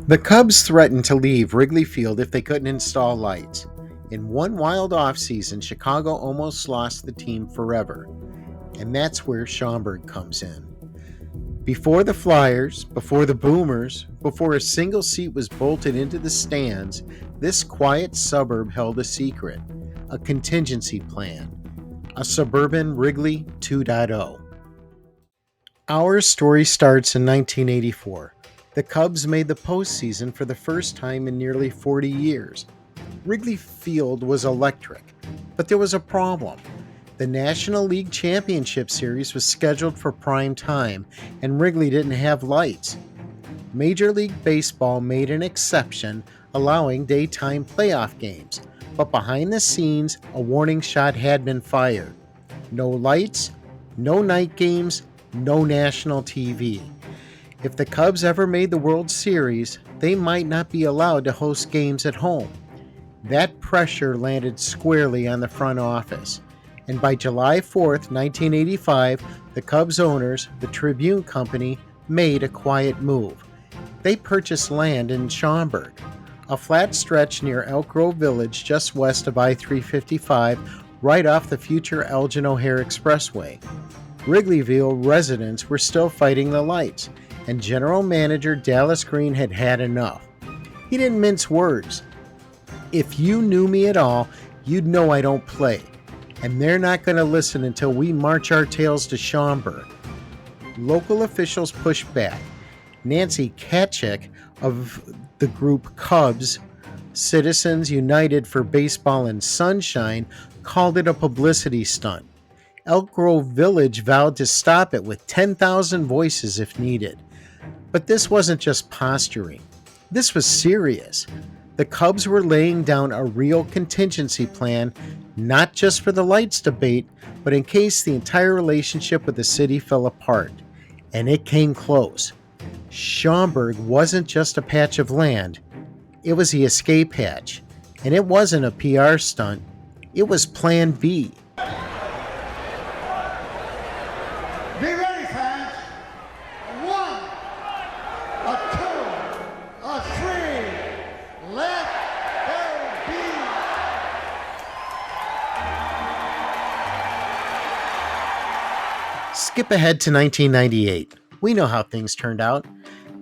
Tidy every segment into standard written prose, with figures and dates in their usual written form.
The Cubs threatened to leave Wrigley Field if they couldn't install lights. In one wild offseason, Chicago almost lost the team forever. And that's where Schaumburg comes in. Before the Flyers, before the Boomers, before a single seat was bolted into the stands, this quiet suburb held a secret, a contingency plan, a suburban Wrigley 2.0. Our story starts in 1984. The Cubs made the postseason for the first time in nearly 40 years. Wrigley Field was electric, but there was a problem. The National League Championship Series was scheduled for prime time, and Wrigley didn't have lights. Major League Baseball made an exception, allowing daytime playoff games, but behind the scenes, a warning shot had been fired. No lights, no night games, no national TV. If the Cubs ever made the World Series, they might not be allowed to host games at home. That pressure landed squarely on the front office. And by July 4th, 1985, the Cubs owners, the Tribune Company, made a quiet move. They purchased land in Schaumburg, a flat stretch near Elk Grove Village just west of I-355, right off the future Elgin O'Hare Expressway. Wrigleyville residents were still fighting the lights, and General Manager Dallas Green had had enough. He didn't mince words. If you knew me at all, you'd know I don't play, and they're not going to listen until we march our tails to Schaumburg. Local officials pushed back. Nancy Katchik of the group Cubs, Citizens United for Baseball and Sunshine, called it a publicity stunt. Elk Grove Village vowed to stop it with 10,000 voices if needed. But this wasn't just posturing. This was serious. The Cubs were laying down a real contingency plan, not just for the lights debate, but in case the entire relationship with the city fell apart. And it came close. Schaumburg wasn't just a patch of land. It was the escape hatch. And it wasn't a PR stunt. It was Plan B. Be ready, fans. A 1, a 2, a 3. Let there be. Skip ahead to 1998. We know how things turned out.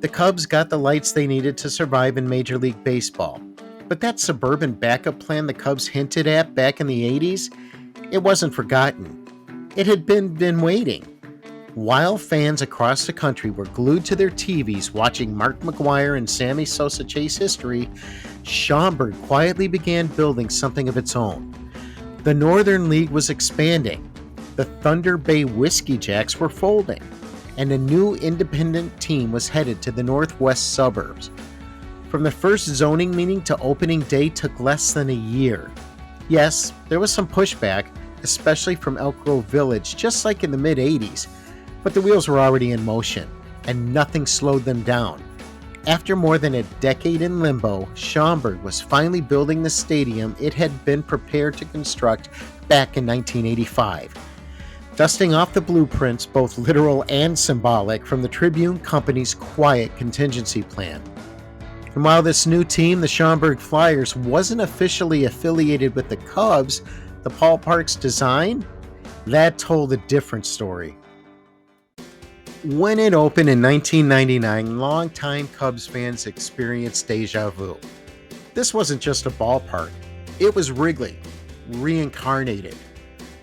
The Cubs got the lights they needed to survive in Major League Baseball. But that suburban backup plan the Cubs hinted at back in the 80s, it wasn't forgotten. It had been waiting. While fans across the country were glued to their TVs watching Mark McGwire and Sammy Sosa chase history, Schaumburg quietly began building something of its own. The Northern League was expanding, the Thunder Bay Whiskey Jacks were folding, and a new independent team was headed to the northwest suburbs. From the first zoning meeting to opening day took less than a year. Yes, there was some pushback, especially from Elk Grove Village, just like in the mid-80s, but the wheels were already in motion, and nothing slowed them down. After more than a decade in limbo, Schaumburg was finally building the stadium it had been prepared to construct back in 1985. Dusting off the blueprints, both literal and symbolic, from the Tribune Company's quiet contingency plan. And while this new team, the Schaumburg Flyers, wasn't officially affiliated with the Cubs, the ballpark's design, that told a different story. When it opened in 1999, longtime Cubs fans experienced deja vu. This wasn't just a ballpark. It was Wrigley, reincarnated.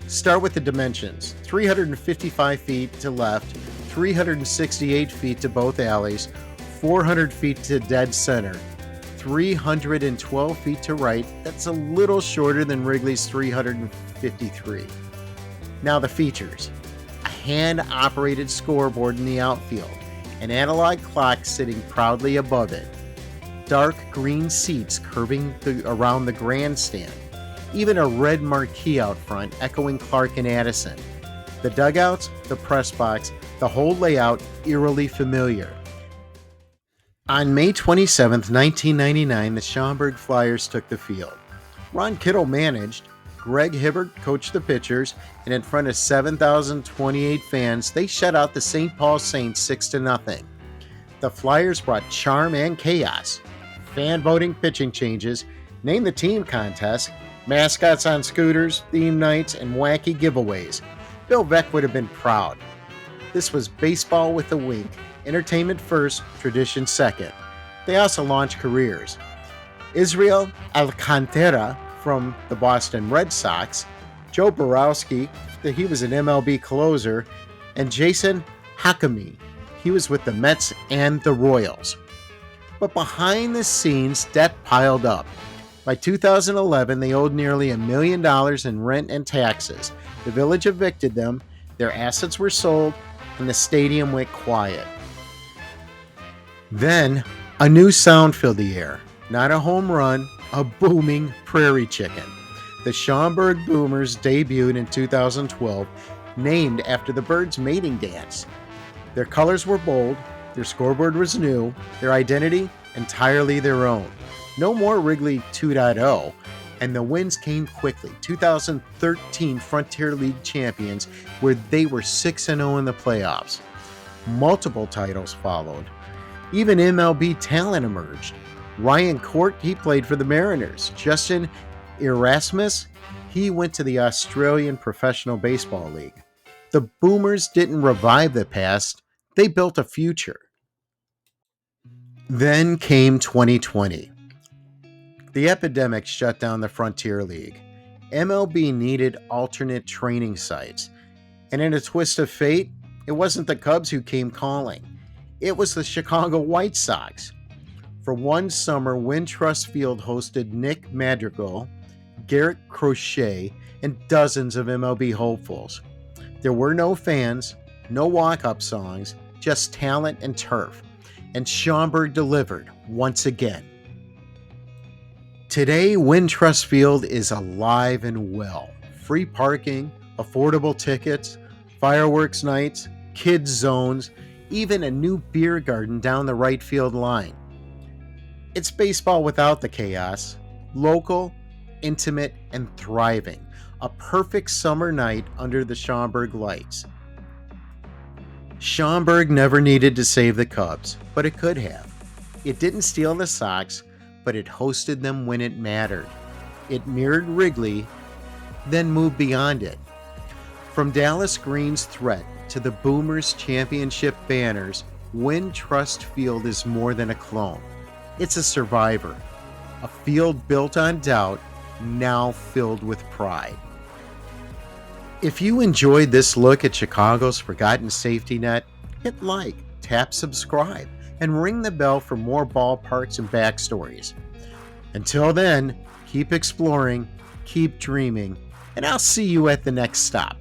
Start with the dimensions. 355 feet to left, 368 feet to both alleys, 400 feet to dead center, 312 feet to right. That's a little shorter than Wrigley's 353. Now the features. A hand-operated scoreboard in the outfield, an analog clock sitting proudly above it, dark green seats curving around the grandstand, even a red marquee out front echoing Clark and Addison. The dugouts, the press box, the whole layout eerily familiar. On May 27, 1999, the Schaumburg Flyers took the field. Ron Kittle managed, Greg Hibbert coached the pitchers, and in front of 7,028 fans, they shut out the St. Paul Saints 6-0. The Flyers brought charm and chaos. Fan voting pitching changes, name the team contest, mascots on scooters, theme nights, and wacky giveaways. Bill Veeck would have been proud. This was baseball with a wink. Entertainment first, tradition second. They also launched careers. Israel Alcantara from the Boston Red Sox, Joe Borowski, he was an MLB closer, and Jason Hakami, he was with the Mets and the Royals. But behind the scenes, debt piled up. By 2011, they owed nearly $1 million in rent and taxes. The village evicted them, their assets were sold, and the stadium went quiet. Then, a new sound filled the air. Not a home run, a booming prairie chicken. The Schaumburg Boomers debuted in 2012, named after the bird's mating dance. Their colors were bold, their scoreboard was new, their identity entirely their own. No more Wrigley 2.0, and the wins came quickly. 2013 Frontier League champions, where they were 6-0 in the playoffs. Multiple titles followed. Even MLB talent emerged. Ryan Court, he played for the Mariners. Justin Erasmus, he went to the Australian Professional Baseball League. The Boomers didn't revive the past, they built a future. Then came 2020. The epidemic shut down the Frontier League. MLB needed alternate training sites. And in a twist of fate, it wasn't the Cubs who came calling. It was the Chicago White Sox. For one summer, Wintrust Field hosted Nick Madrigal, Garrett Crochet, and dozens of MLB hopefuls. There were no fans, no walk-up songs, just talent and turf. And Schaumburg delivered once again. Today, Wintrust Field is alive and well. Free parking, affordable tickets, fireworks nights, kids zones, even a new beer garden down the right field line. It's baseball without the chaos, local, intimate, and thriving. A perfect summer night under the Schaumburg lights. Schaumburg never needed to save the Cubs, but it could have. It didn't steal the Sox, but it hosted them when it mattered. It mirrored Wrigley, then moved beyond it. From Dallas Green's threat to the Boomers' championship banners, Wintrust Field is more than a clone. It's a survivor. A field built on doubt, now filled with pride. If you enjoyed this look at Chicago's forgotten safety net, hit like, tap subscribe, and ring the bell for more ballparks and backstories. Until then, keep exploring, keep dreaming, and I'll see you at the next stop.